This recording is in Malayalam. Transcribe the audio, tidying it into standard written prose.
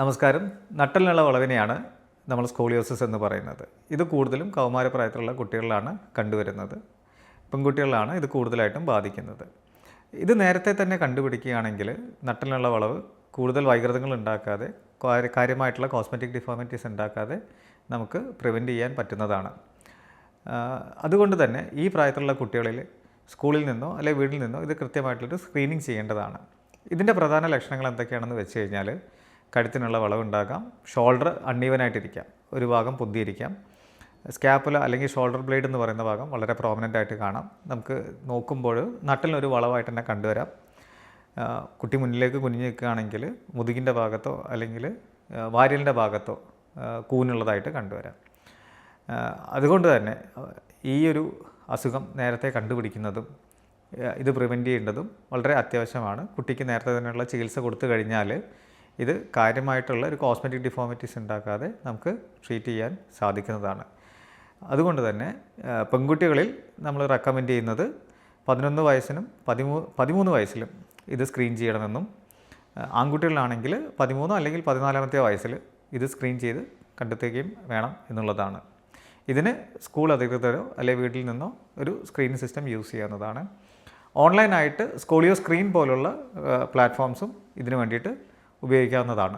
നമസ്കാരം. നട്ടലിനുള്ള വളവിനെയാണ് നമ്മൾ സ്കോളിയോസിസ് എന്ന് പറയുന്നത്. ഇത് കൂടുതലും കൗമാരപ്രായത്തിലുള്ള കുട്ടികളിലാണ് കണ്ടുവരുന്നത്. പെൺകുട്ടികളിലാണ് ഇത് കൂടുതലായിട്ടും ബാധിക്കുന്നത്. ഇത് നേരത്തെ തന്നെ കണ്ടുപിടിക്കുകയാണെങ്കിൽ നട്ടലിനുള്ള വളവ് കൂടുതൽ വൈകൃതങ്ങൾ ഉണ്ടാക്കാതെ, കാര്യമായിട്ടുള്ള കോസ്മെറ്റിക് ഡിഫോർമിറ്റീസ് ഉണ്ടാക്കാതെ നമുക്ക് പ്രിവെൻറ്റ് ചെയ്യാൻ പറ്റുന്നതാണ്. അതുകൊണ്ട് തന്നെ ഈ പ്രായത്തിലുള്ള കുട്ടികളിൽ സ്കൂളിൽ നിന്നോ അല്ലെങ്കിൽ വീട്ടിൽ നിന്നോ ഇത് കൃത്യമായിട്ടുള്ളൊരു സ്ക്രീനിങ് ചെയ്യേണ്ടതാണ്. ഇതിൻ്റെ പ്രധാന ലക്ഷണങ്ങൾ എന്തൊക്കെയാണെന്ന് വെച്ച് കഴിഞ്ഞാൽ, കഴുത്തിനുള്ള വളവുണ്ടാകാം, ഷോൾഡർ അൺഈവനായിട്ടിരിക്കാം, ഒരു ഭാഗം പൊന്തിയിരിക്കാം, സ്കാപ്പുല അല്ലെങ്കിൽ ഷോൾഡർ ബ്ലേഡ് എന്ന് പറയുന്ന ഭാഗം വളരെ പ്രോമിനൻ്റ് ആയിട്ട് കാണാം. നമുക്ക് നോക്കുമ്പോൾ നട്ടലിനൊരു വളവായിട്ട് തന്നെ കണ്ടുവരാം. കുട്ടി മുന്നിലേക്ക് കുനിഞ്ഞ് നിൽക്കുകയാണെങ്കിൽ മുതുകിൻ്റെ ഭാഗത്തോ അല്ലെങ്കിൽ വാരിയലിൻ്റെ ഭാഗത്തോ കൂനുള്ളതായിട്ട് കണ്ടുവരാം. അതുകൊണ്ട് തന്നെ ഈ ഒരു അസുഖം നേരത്തെ കണ്ടുപിടിക്കുന്നതും ഇത് പ്രിവെൻറ്റ് ചെയ്യേണ്ടതും വളരെ അത്യാവശ്യമാണ്. കുട്ടിക്ക് നേരത്തെ തന്നെയുള്ള ചികിത്സ കൊടുത്തു കഴിഞ്ഞാൽ ഇത് കാര്യമായിട്ടുള്ള ഒരു കോസ്മെറ്റിക് ഡിഫോർമിറ്റീസ് ഉണ്ടാക്കാതെ നമുക്ക് ട്രീറ്റ് ചെയ്യാൻ സാധിക്കുന്നതാണ്. അതുകൊണ്ട് തന്നെ പെൺകുട്ടികളിൽ നമ്മൾ റെക്കമെൻഡ് ചെയ്യുന്നത് 11 വയസ്സിനും 13 വയസ്സിലും ഇത് സ്ക്രീൻ ചെയ്യണമെന്നും, ആൺകുട്ടികളാണെങ്കിൽ 13 അല്ലെങ്കിൽ 14 വയസ്സിൽ ഇത് സ്ക്രീൻ ചെയ്ത് കണ്ടെത്തുകയും വേണം എന്നുള്ളതാണ്. ഇതിന് സ്കൂൾ അധികൃതരോ അല്ലെങ്കിൽ വീട്ടിൽ നിന്നോ ഒരു സ്ക്രീനിങ് സിസ്റ്റം യൂസ് ചെയ്യാവുന്നതാണ്. ഓൺലൈനായിട്ട് സ്കോളിയോ സ്ക്രീൻ പോലുള്ള പ്ലാറ്റ്ഫോംസും ഇതിനു വേണ്ടിയിട്ട് ഉപയോഗിക്കാവുന്നതാണ്.